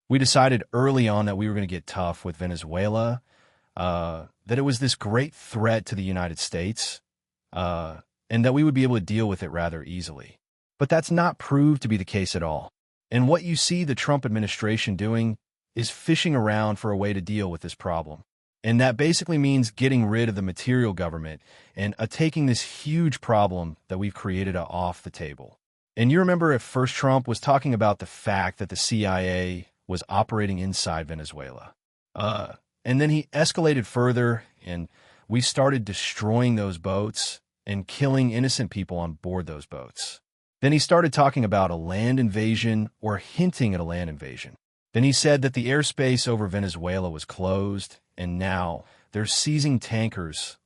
We decided early on that we were going to get tough with Venezuela, that it was this great threat to the United States, and that we would be able to deal with it rather easily. But that's not proved to be the case at all. And what you see the Trump administration doing is fishing around for a way to deal with this problem. And that basically means getting rid of the material government and taking this huge problem that we've created off the table. And you remember at first Trump was talking about the fact that the CIA was operating inside Venezuela. And then he escalated further, and we started destroying those boats and killing innocent people on board those boats. Then he started talking about a land invasion or hinting at a land invasion. Then he said that the airspace over Venezuela was closed, and now they're seizing tankers,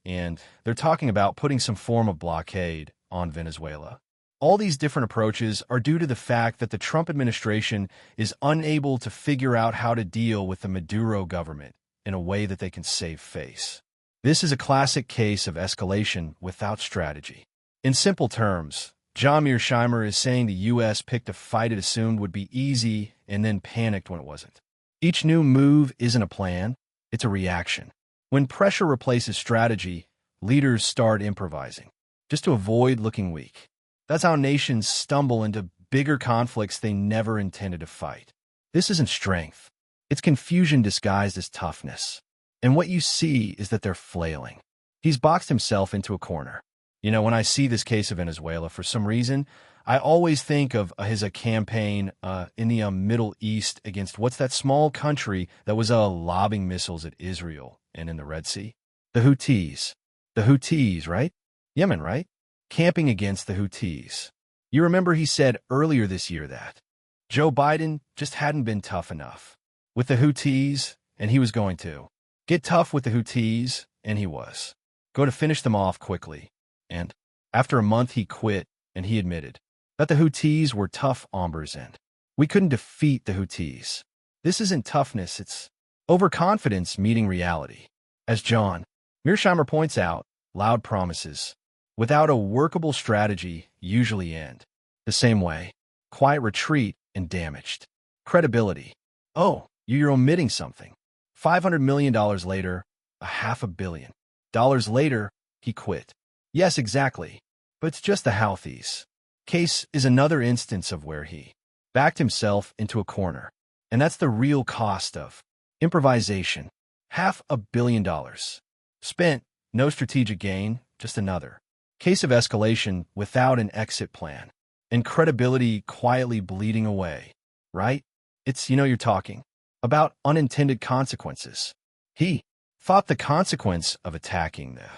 and they're talking about putting some form of blockade on Venezuela. All these different approaches are due to the fact that the Trump administration is unable to figure out how to deal with the Maduro government in a way that they can save face. This is a classic case of escalation without strategy. In simple terms, John Mearsheimer is saying the U.S. picked a fight it assumed would be easy and then panicked when it wasn't. Each new move isn't a plan, it's a reaction. When pressure replaces strategy, leaders start improvising, just to avoid looking weak. That's how nations stumble into bigger conflicts they never intended to fight. This isn't strength. It's confusion disguised as toughness. And what you see is that they're flailing. He's boxed himself into a corner. You know, when I see this case of Venezuela, for some reason, I always think of his campaign in the Middle East against what's that small country that was lobbing missiles at Israel and in the Red Sea? The Houthis. The Houthis, right? Yemen, right? Camping against the Houthis. You remember he said earlier this year that Joe Biden just hadn't been tough enough with the Houthis, and he was going to get tough with the Houthis, and he was going to finish them off quickly. And after a month, he quit, and he admitted that the Houthis were tough hombres, and we couldn't defeat the Houthis. This isn't toughness, it's overconfidence meeting reality. As John Mearsheimer points out, loud promises without a workable strategy usually end the same way: quiet retreat and damaged credibility. Oh, you're omitting something. $500 million later, $500 million later, he quit. Yes, exactly. But it's just the Houthis. Case is another instance of where he backed himself into a corner. And that's the real cost of improvisation. $500 million. Spent, no strategic gain, just another case of escalation without an exit plan. And credibility quietly bleeding away. Right? It's, you're talking about unintended consequences. He thought the consequence of attacking the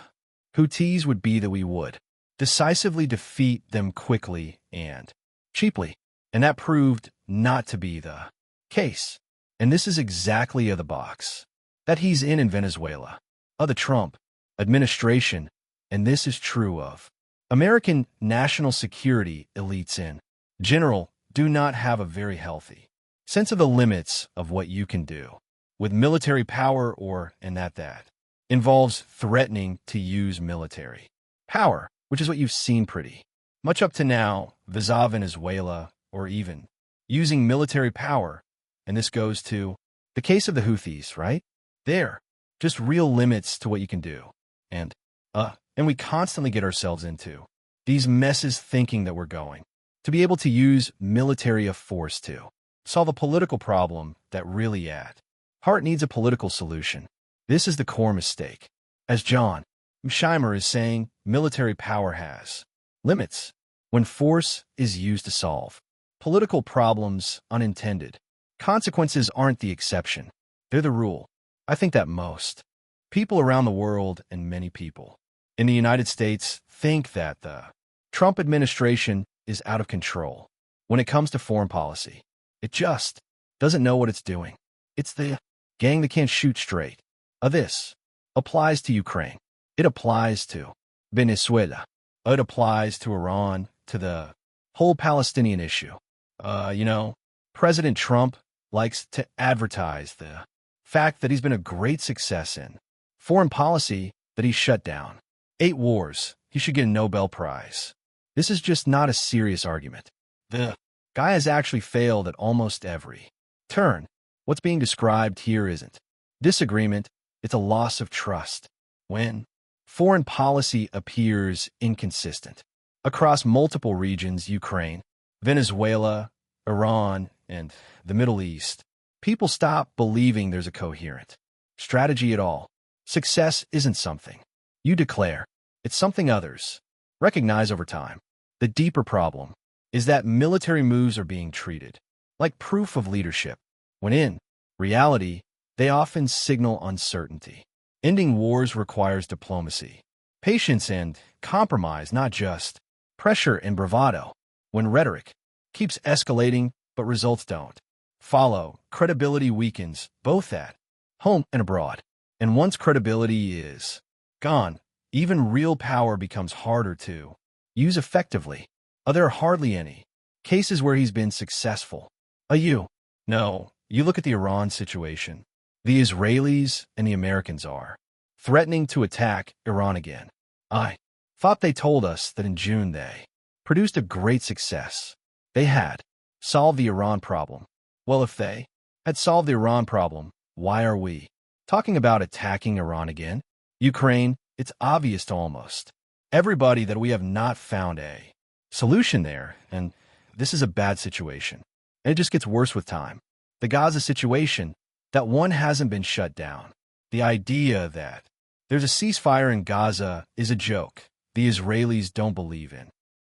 Houthis would be that we would decisively defeat them quickly and cheaply. And that proved not to be the case. And this is exactly the box that he's in Venezuela, of the Trump administration, and this is true of American national security elites in general do not have a very healthy sense of the limits of what you can do with military power and that involves threatening to use military power, which is what you've seen pretty much up to now, vis-a-vis Venezuela, or even using military power. And this goes to the case of the Houthis, right? They're just real limits to what you can do. And we constantly get ourselves into these messes thinking that we're going to be able to use military force to solve a political problem that really at heart needs a political solution. This is the core mistake. As John Mearsheimer is saying, military power has limits when force is used to solve political problems. Unintended consequences aren't the exception. They're the rule. I think that most people around the world and many people in the United States think that the Trump administration is out of control when it comes to foreign policy. It just doesn't know what it's doing. It's the gang that can't shoot straight. This applies to Ukraine. It applies to Venezuela. It applies to Iran, to the whole Palestinian issue. President Trump likes to advertise the fact that he's been a great success in foreign policy, that he's shut down 8 wars. He should get a Nobel Prize. This is just not a serious argument. The guy has actually failed at almost every turn. What's being described here isn't disagreement, it's a loss of trust. When foreign policy appears inconsistent across multiple regions, Ukraine, Venezuela, Iran, and the Middle East, people stop believing there's a coherent strategy at all. Success isn't something you declare, it's something others recognize over time. The deeper problem is that military moves are being treated like proof of leadership, when in reality, they often signal uncertainty. Ending wars requires diplomacy, patience, and compromise, not just pressure and bravado. When rhetoric keeps escalating but results don't follow, credibility weakens both at home and abroad. And once credibility is gone, even real power becomes harder to use effectively. There are hardly any cases where he's been successful. No, you look at the Iran situation. The Israelis and the Americans are threatening to attack Iran again. I thought they told us that in June they produced a great success. They had solved the Iran problem. Well, if they had solved the Iran problem, why are we talking about attacking Iran again? Ukraine, it's obvious to almost everybody that we have not found a solution there, and this is a bad situation. And it just gets worse with time. The Gaza situation, that one hasn't been shut down. The idea that there's a ceasefire in Gaza is a joke the Israelis don't believe in.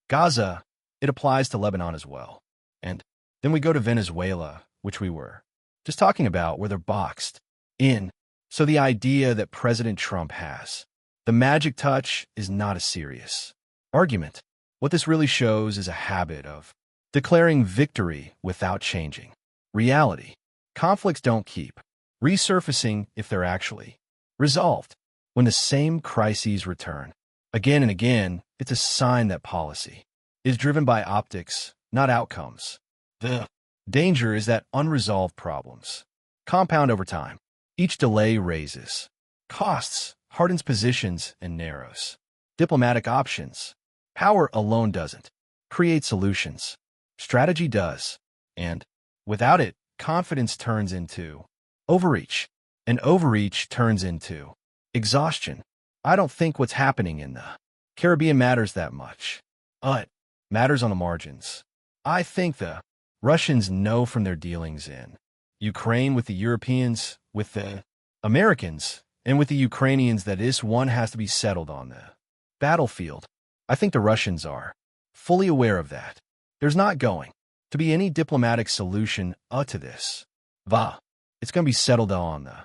Gaza, it applies to Lebanon as well. And then we go to Venezuela, which we were just talking about, where they're boxed in. So the idea that President Trump has the magic touch is not a serious argument. What this really shows is a habit of declaring victory without changing reality. Conflicts don't keep resurfacing if they're actually resolved. When the same crises return again and again, it's a sign that policy is driven by optics, not outcomes. The danger is that unresolved problems compound over time. Each delay raises costs, hardens positions, and narrows diplomatic options. Power alone doesn't create solutions. Strategy does. And without it, confidence turns into overreach, and overreach turns into exhaustion. I don't think what's happening in the Caribbean matters that much. It matters on the margins. I think the Russians know from their dealings in Ukraine with the Europeans, with the Americans, and with the Ukrainians that this one has to be settled on the battlefield. I think the Russians are fully aware of that. There's not going to be any diplomatic solution to this. It's going to be settled on the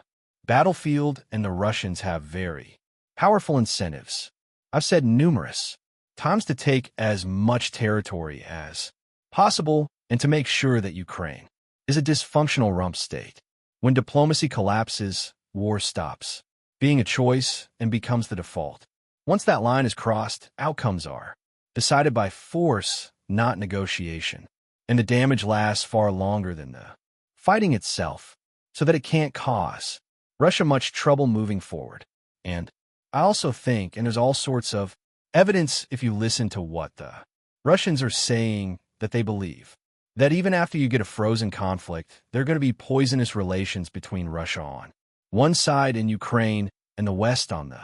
battlefield, and the Russians have very powerful incentives. I've said numerous times to take as much territory as possible and to make sure that Ukraine is a dysfunctional rump state. When diplomacy collapses, war stops being a choice and becomes the default. Once that line is crossed, outcomes are decided by force, not negotiation. And the damage lasts far longer than the fighting itself, so that it can't cause Russia much trouble moving forward. And I also think, and there's all sorts of evidence if you listen to what the Russians are saying, that they believe that even after you get a frozen conflict, there are going to be poisonous relations between Russia on one side and Ukraine and the West on the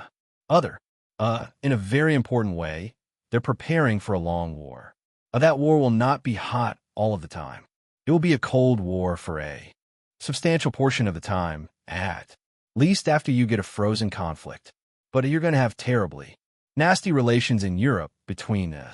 other. In a very important way, they're preparing for a long war. That war will not be hot all of the time. It will be a cold war for a substantial portion of the time, at least after you get a frozen conflict. But you're going to have terribly nasty relations in Europe between the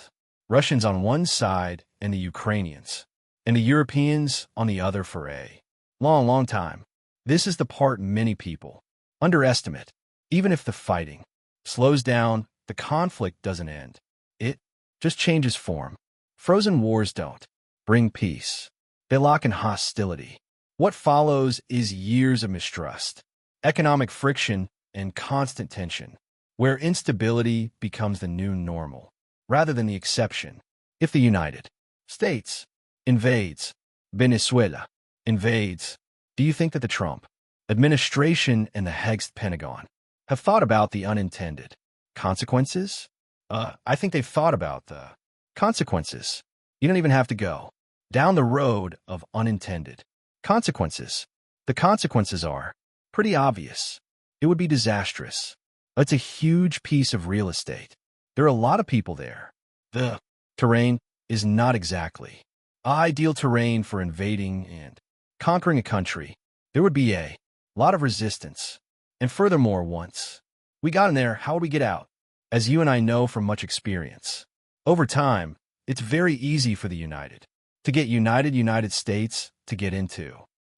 Russians on one side and the Ukrainians, and the Europeans on the other for a long, long time. This is the part many people underestimate. Even if the fighting slows down, the conflict doesn't end. It just changes form. Frozen wars don't bring peace. They lock in hostility. What follows is years of mistrust, economic friction, and constant tension, where instability becomes the new normal rather than the exception. If the United States invades Venezuela, do you think that the Trump administration and the Hegst Pentagon have thought about the unintended consequences? I think they've thought about the consequences. You don't even have to go down the road of unintended Consequences. The consequences are pretty obvious. It would be disastrous. It's a huge piece of real estate. There are a lot of people there. The terrain is not exactly ideal terrain for invading and conquering a country. There would be a lot of resistance. And furthermore, once we got in there, how would we get out? As you and I know from much experience, over time, it's very easy for the United States to get into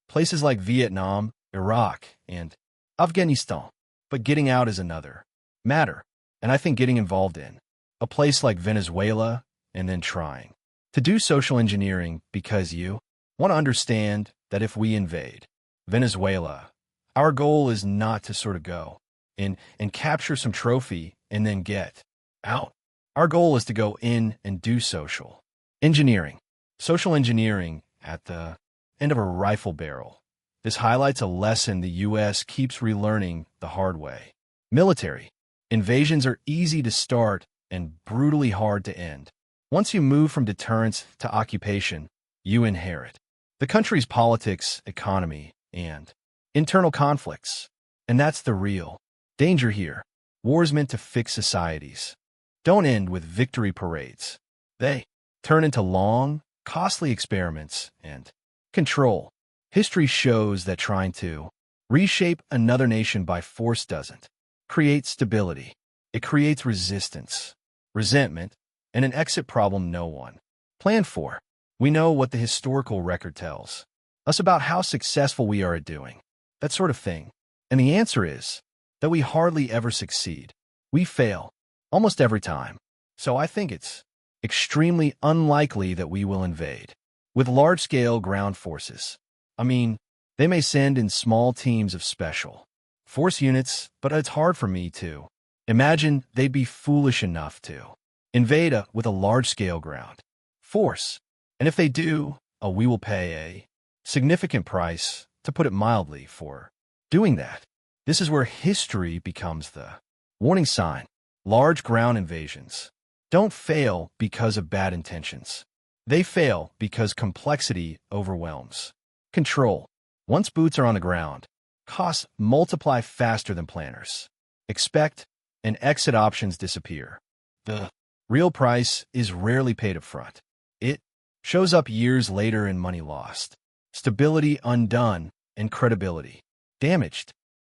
places like Vietnam, Iraq, and Afghanistan. But getting out is another matter. And I think getting involved in a place like Venezuela and then trying to do social engineering, because you want to understand that if we invade Venezuela, our goal is not to sort of go in and capture some trophy and then get out. Our goal is to go in and do social engineering. Social engineering at the end of a rifle barrel. This highlights a lesson the U.S. keeps relearning the hard way. Military invasions are easy to start and brutally hard to end. Once you move from deterrence to occupation, you inherit the country's politics, economy, and internal conflicts. And that's the real danger here. Wars meant to fix societies don't end with victory parades. They turn into long, costly experiments and control. History shows that trying to reshape another nation by force doesn't create stability. It creates resistance, resentment, and an exit problem no one planned for. We know what the historical record tells us about how successful we are at doing that sort of thing. And the answer is that we hardly ever succeed. We fail almost every time. So I think it's extremely unlikely that we will invade with large-scale ground forces. I mean, they may send in small teams of special force units, but it's hard for me to imagine they'd be foolish enough to invade with a large-scale ground force. And if they do, we will pay a significant price, to put it mildly, for doing that. This is where history becomes the warning sign. Large ground invasions don't fail because of bad intentions. They fail because complexity overwhelms control. Once boots are on the ground, costs multiply faster than planners expect, and exit options disappear. The real price is rarely paid up front. It shows up years later in money lost, stability undone, and credibility damaged.